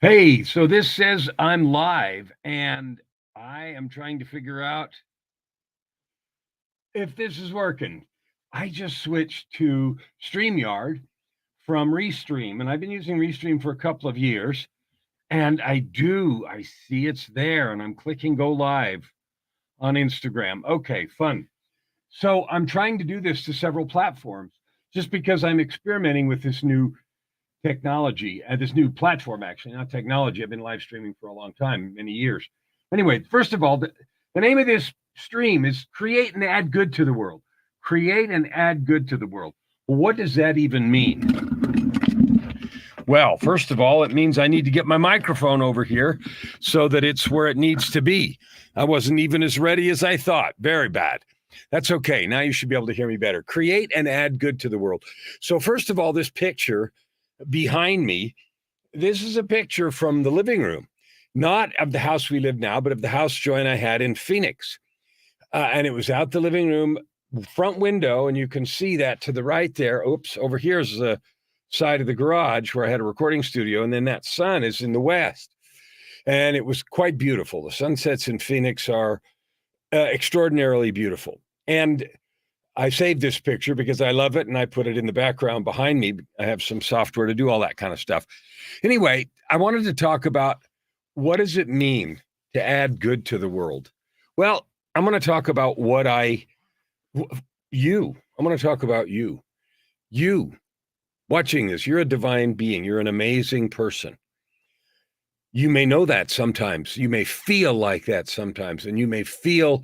Hey, so this says I'm live, and I am trying to figure out if this is working. I just switched to StreamYard from Restream, and I've been using Restream for a couple of years. And I see it's there, and I'm clicking go live on Instagram. Okay, fun. So I'm trying to do this to several platforms just because I'm experimenting with this new technology, this new platform, actually, not technology. I've been live streaming for a long time, many years. Anyway, first of all, the name of this stream is Create and Add Good to the World. Create and add good to the world. Well, what does that even mean? Well, first of all, it means I need to get my microphone over here so that it's where it needs to be. I wasn't even as ready as I thought. Very bad. That's okay. Now you should be able to hear me better. Create and add good to the world. So, first of all, this picture behind me, this is a picture from the living room, not of the house we live now, but of the house Joy and I had in Phoenix. And it was out the living room front window, and you can see that to the right there. Oops, over here is the side of the garage where I had a recording studio, and then that sun is in the west. And it was quite beautiful. The sunsets in Phoenix are extraordinarily beautiful. And I saved this picture because I love it, and I put it in the background behind me. I have some software to do all that kind of stuff. Anyway, I wanted to talk about what does it mean to add good to the world? Well, I'm going to talk about I'm going to talk about you. You watching this, you're a divine being. You're an amazing person. You may know that sometimes. You may feel like that sometimes, and you may feel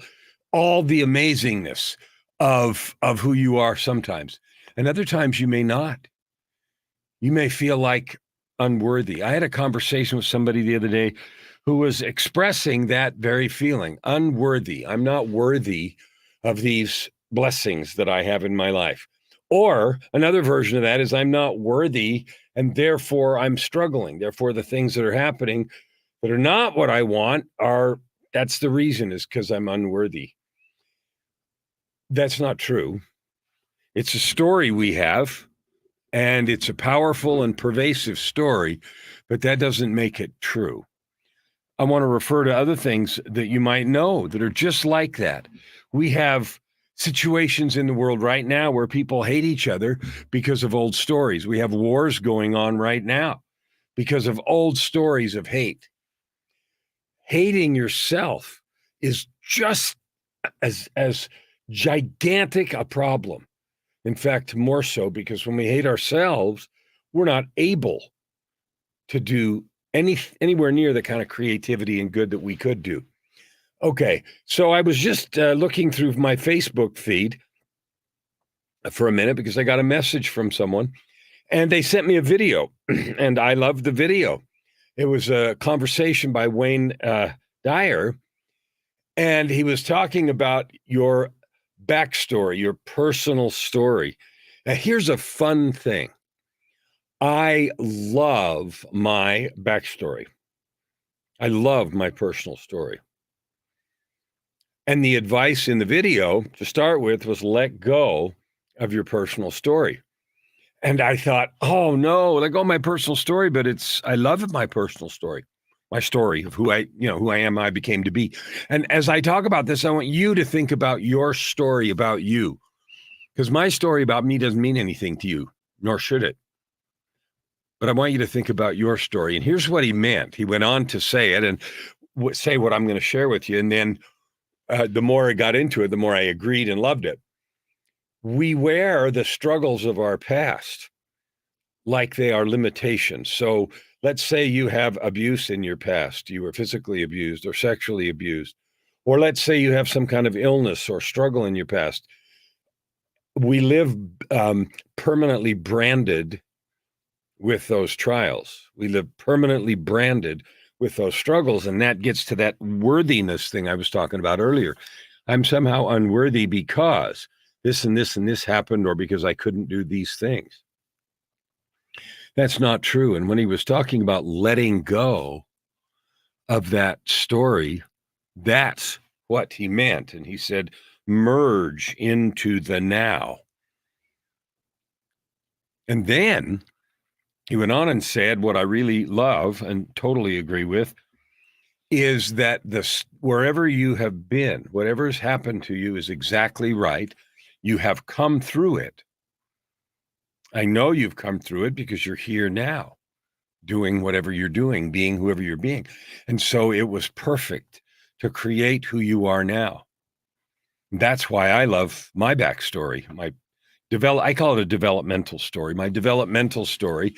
all the amazingness of who you are sometimes. And other times you may not. You may feel like unworthy. I had a conversation with somebody the other day who was expressing that very feeling, unworthy. I'm not worthy of these blessings that I have in my life. Or another version of that is I'm not worthy and therefore I'm struggling. Therefore, the things that are happening that are not what I want that's the reason, is because I'm unworthy. That's not true. It's a story we have, and it's a powerful and pervasive story, but that doesn't make it true. I want to refer to other things that you might know that are just like that. We have situations in the world right now where people hate each other because of old stories. We have wars going on right now because of old stories of hate. Hating yourself is just as gigantic a problem. In fact, more so, because when we hate ourselves, we're not able to do anywhere near the kind of creativity and good that we could do. Okay, so I was just looking through my Facebook feed for a minute because I got a message from someone, and they sent me a video, and I loved the video. It was a conversation by Wayne Dyer, and he was talking about your backstory, your personal story. Now, here's a fun thing. I love my backstory. I love my personal story. And the advice in the video to start with was let go of your personal story. And I thought, oh no, let go of my personal story, but I love my personal story, my story of who I am, I became to be. And as I talk about this, I want you to think about your story about you, because my story about me doesn't mean anything to you, nor should it. But I want you to think about your story. And here's what he meant. He went on to say it and say what I'm going to share with you. And then the more I got into it, the more I agreed and loved it. We wear the struggles of our past like they are limitations. So let's say you have abuse in your past. You were physically abused or sexually abused. Or let's say you have some kind of illness or struggle in your past. We live permanently branded with those trials. We live permanently branded with those struggles. And that gets to that worthiness thing I was talking about earlier. I'm somehow unworthy because this and this and this happened, or because I couldn't do these things. That's not true. And when he was talking about letting go of that story, that's what he meant. And he said, merge into the now. And then He went on and said, what I really love and totally agree with is that wherever you have been, whatever has happened to you is exactly right. You have come through it. I know you've come through it because you're here now, doing whatever you're doing, being whoever you're being. And so it was perfect to create who you are now. That's why I love my backstory, I call it a developmental story, my developmental story,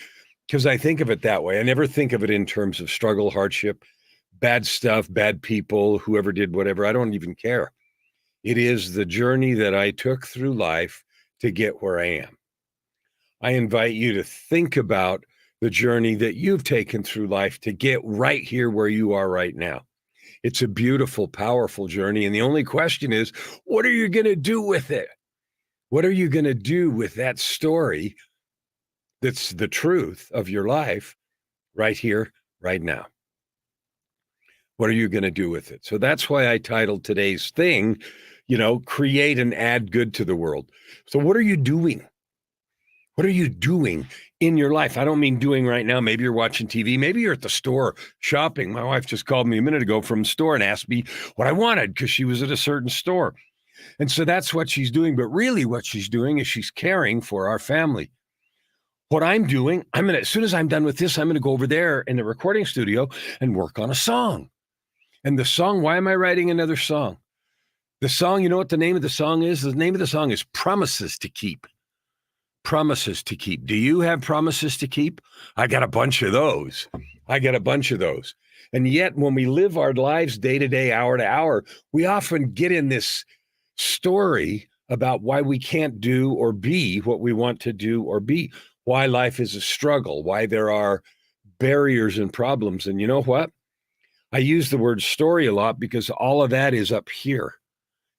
because I think of it that way. I never think of it in terms of struggle, hardship, bad stuff, bad people, whoever did whatever. I don't even care. It is the journey that I took through life to get where I am. I invite you to think about the journey that you've taken through life to get right here where you are right now. It's a beautiful, powerful journey. And the only question is, what are you going to do with it? What are you going to do with that story that's the truth of your life right here, right now? What are you going to do with it? So that's why I titled today's thing, create and add good to the world. So what are you doing? What are you doing in your life? I don't mean doing right now. Maybe you're watching TV. Maybe you're at the store shopping. My wife just called me a minute ago from the store and asked me what I wanted because she was at a certain store. And so that's what she's doing. But really what she's doing is she's caring for our family. What I'm doing, as soon as I'm done with this, I'm going to go over there in the recording studio and work on a song. And the song, why am I writing another song? The song, you know what the name of the song is? The name of the song is Promises to Keep. Promises to keep. Do you have promises to keep? I got a bunch of those. And yet when we live our lives day to day, hour to hour, we often get in this story about why we can't do or be what we want to do or be, why life is a struggle, why there are barriers and problems. And you know what? I use the word story a lot because all of that is up here.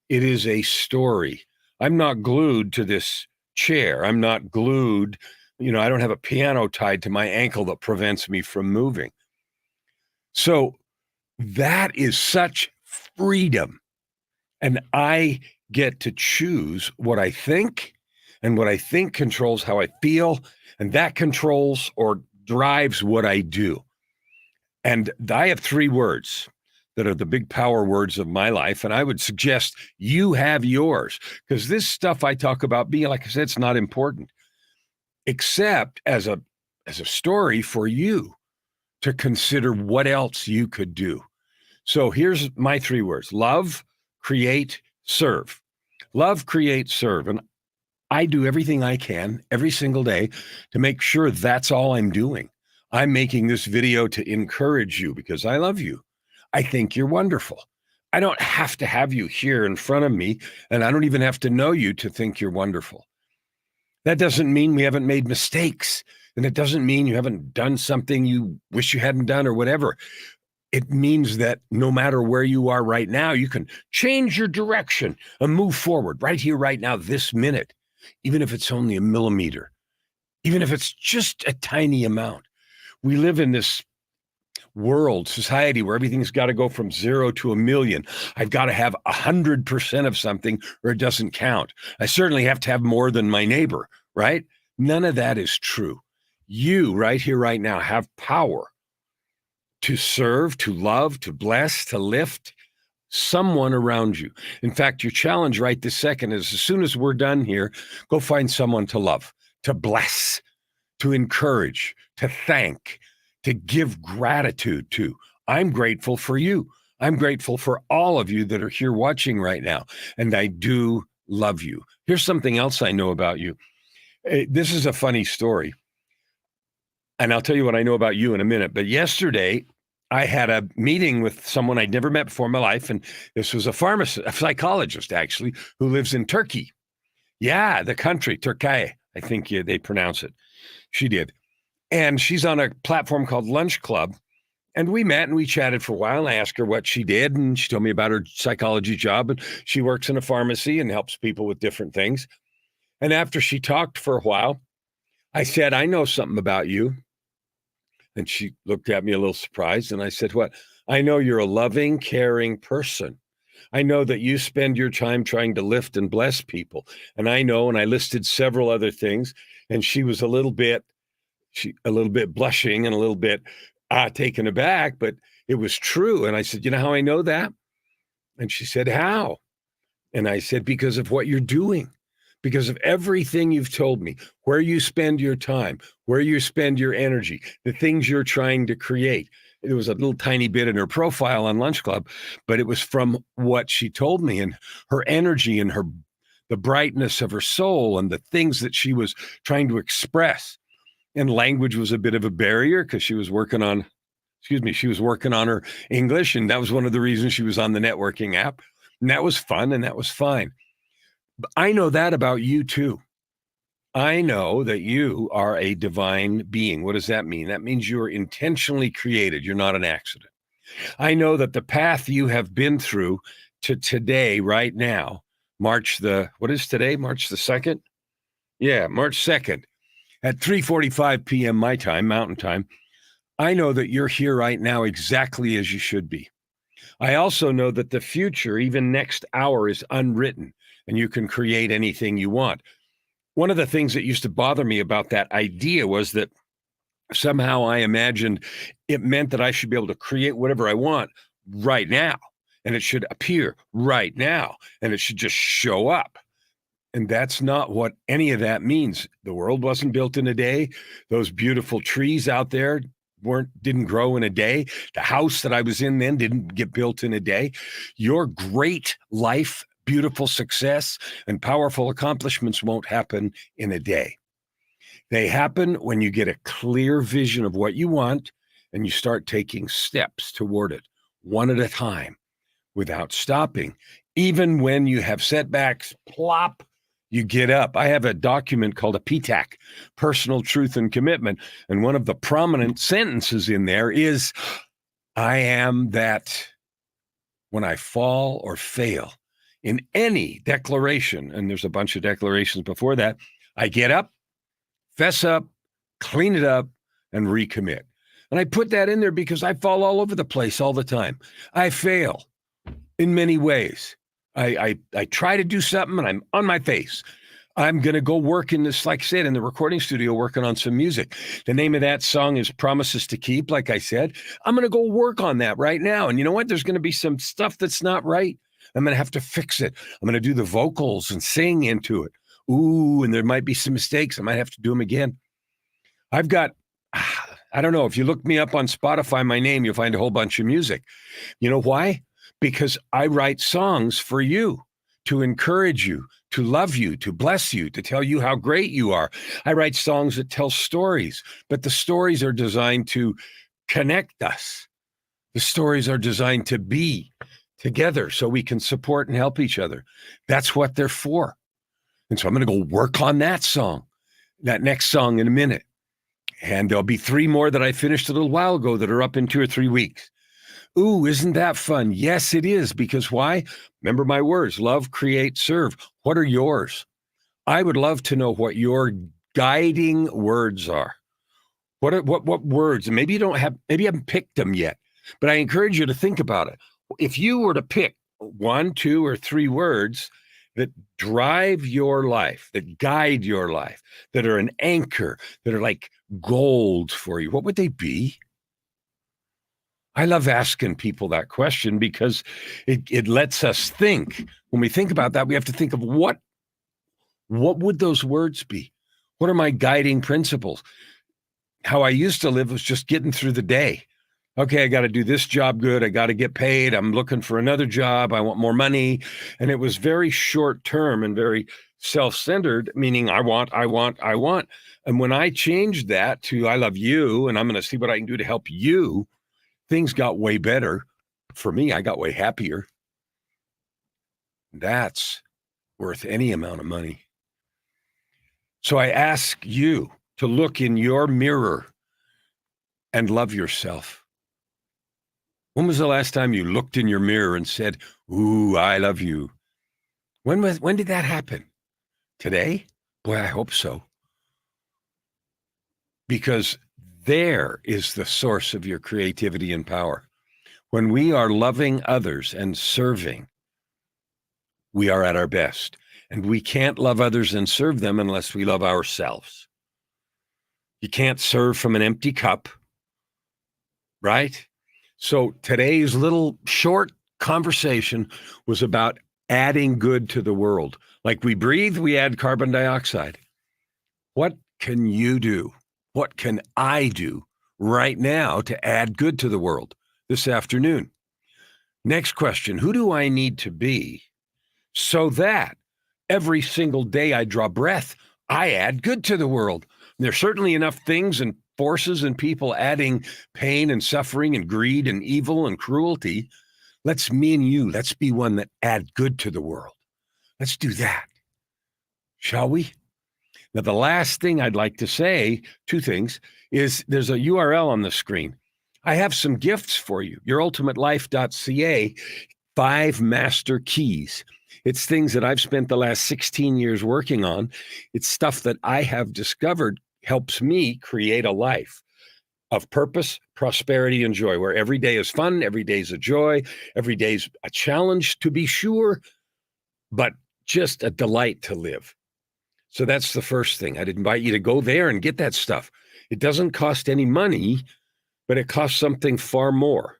It is a story. I'm not glued to this chair. I'm not glued. I don't have a piano tied to my ankle that prevents me from moving. So that is such freedom. And I get to choose what I think, and what I think controls how I feel, and that controls or drives what I do. And I have 3 words that are the big power words of my life. And I would suggest you have yours, because this stuff I talk about being, like I said, it's not important, except as a story for you to consider what else you could do. So here's my 3 words: love, create, serve. Love, create, serve. And I do everything I can every single day to make sure that's all I'm doing. I'm making this video to encourage you because I love you. I think you're wonderful. I don't have to have you here in front of me, and I don't even have to know you to think you're wonderful. That doesn't mean we haven't made mistakes, and it doesn't mean you haven't done something you wish you hadn't done or whatever. It means that no matter where you are right now, you can change your direction and move forward right here, right now, this minute, even if it's only a millimeter, even if it's just a tiny amount. We live in this society where everything's got to go from 0 to 1,000,000. I've got to have 100% of something or it doesn't count. I certainly have to have more than my neighbor, right? None of that is true. You right here, right now, have power to serve, to love, to bless, to lift someone around you. In fact, your challenge right this second is, as soon as we're done here, go find someone to love, to bless, to encourage, to thank, to give gratitude to. I'm grateful for you. I'm grateful for all of you that are here watching right now. And I do love you. Here's something else I know about you. This is a funny story. And I'll tell you what I know about you in a minute. But yesterday, I had a meeting with someone I'd never met before in my life. And this was a pharmacist, a psychologist, actually, who lives in Turkey. Yeah, the country, Turkey, I think they pronounce it. She did. And she's on a platform called Lunch Club. And we met and we chatted for a while. I asked her what she did, and she told me about her psychology job. And she works in a pharmacy and helps people with different things. And after she talked for a while, I said, I know something about you. And she looked at me a little surprised. And I said, what? I know you're a loving, caring person. I know that you spend your time trying to lift and bless people. And I know, and I listed several other things. And she was a little bit She a little bit blushing and a little bit taken aback, but it was true. And I said, you know how I know that? And she said, how? And I said, because of what you're doing, because of everything you've told me, where you spend your time, where you spend your energy, the things you're trying to create. There was a little tiny bit in her profile on Lunch Club, but it was from what she told me, and her energy and the brightness of her soul and the things that she was trying to express. And language was a bit of a barrier because she was working on, she was working on her English. And that was one of the reasons she was on the networking app. And that was fun and that was fine. But I know that about you too. I know that you are a divine being. What does that mean? That means you're intentionally created. You're not an accident. I know that the path you have been through to today, right now, what is today? March the 2nd? Yeah, March 2nd at 3:45 p.m. my time, Mountain Time. I know that you're here right now exactly as you should be. I also know that the future, even next hour, is unwritten and you can create anything you want. One of the things that used to bother me about that idea was that somehow I imagined it meant that I should be able to create whatever I want right now, and it should appear right now, and it should just show up. And that's not what any of that means. The world wasn't built in a day. Those beautiful trees out there didn't grow in a day. The house that I was in then didn't get built in a day. Your great life, beautiful success, and powerful accomplishments won't happen in a day. They happen when you get a clear vision of what you want and you start taking steps toward it, one at a time, without stopping. Even when you have setbacks, plop, you get up. I have a document called a PTAC, Personal Truth and Commitment. And one of the prominent sentences in there is, I am that when I fall or fail in any declaration, and there's a bunch of declarations before that, I get up, fess up, clean it up, and recommit. And I put that in there because I fall all over the place all the time. I fail in many ways. I try to do something and I'm on my face. I'm going to go work in this, like I said, in the recording studio, working on some music. The name of that song is Promises to Keep, like I said. I'm going to go work on that right now. And you know what? There's going to be some stuff that's not right. I'm going to have to fix it. I'm going to do the vocals and sing into it. Ooh, and there might be some mistakes. I might have to do them again. I've got, I don't know, if you look me up on Spotify, my name, you'll find a whole bunch of music. You know why? Because I write songs for you, to encourage you, to love you, to bless you, to tell you how great you are. I write songs that tell stories, but the stories are designed to connect us. The stories are designed to be together so we can support and help each other. That's what they're for. And so I'm going to go work on that song, that next song in a minute. And there'll be 3 more that I finished a little while ago that are up in 2 or 3 weeks. Ooh, isn't that fun? Yes, it is. Because why? Remember my words, love, create, serve. What are yours? I would love to know what your guiding words are. What words? And maybe you haven't picked them yet, but I encourage you to think about it. If you were to pick 1, 2, or 3 words that drive your life, that guide your life, that are an anchor, that are like gold for you, what would they be? I love asking people that question because it lets us think. When we think about that, we have to think of what would those words be? What are my guiding principles? How I used to live was just getting through the day. Okay, I got to do this job good. I got to get paid. I'm looking for another job. I want more money. And it was very short term and very self-centered, meaning I want. And when I changed that to I love you and I'm going to see what I can do to help you, things got way better. For me, I got way happier. That's worth any amount of money. So I ask you to look in your mirror and love yourself. When was the last time you looked in your mirror and said, ooh, I love you? When did that happen? Today? Boy, I hope so. Because there is the source of your creativity and power. When we are loving others and serving, we are at our best. And we can't love others and serve them unless we love ourselves. You can't serve from an empty cup, right? So today's little short conversation was about adding good to the world. Like we breathe, we add carbon dioxide. What can you do? What can I do right now to add good to the world this afternoon? Next question, who do I need to be so that every single day I draw breath, I add good to the world? There's certainly enough things and forces and people adding pain and suffering and greed and evil and cruelty. Let's me and you, let's be one that add good to the world. Let's do that. Shall we? Now, the last thing I'd like to say, two things, is there's a URL on the screen. I have some gifts for you, yourultimatelife.ca, 5 master keys. It's things that I've spent the last 16 years working on. It's stuff that I have discovered helps me create a life of purpose, prosperity, and joy, where every day is fun, every day is a joy, every day is a challenge to be sure, but just a delight to live. So that's the first thing. I'd invite you to go there and get that stuff. It doesn't cost any money, but it costs something far more.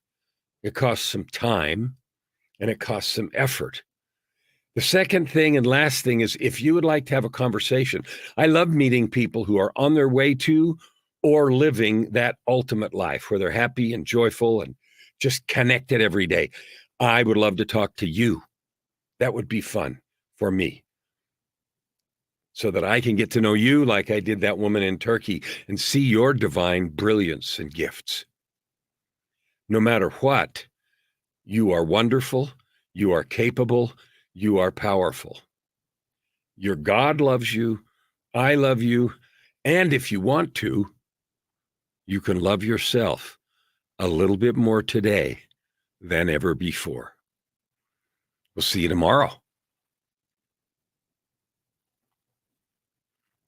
It costs some time and it costs some effort. The second thing and last thing is if you would like to have a conversation, I love meeting people who are on their way to or living that ultimate life where they're happy and joyful and just connected every day. I would love to talk to you. That would be fun for me, so that I can get to know you like I did that woman in Turkey and see your divine brilliance and gifts. No matter what, you are wonderful, you are capable, you are powerful. Your God loves you, I love you, and if you want to, you can love yourself a little bit more today than ever before. We'll see you tomorrow.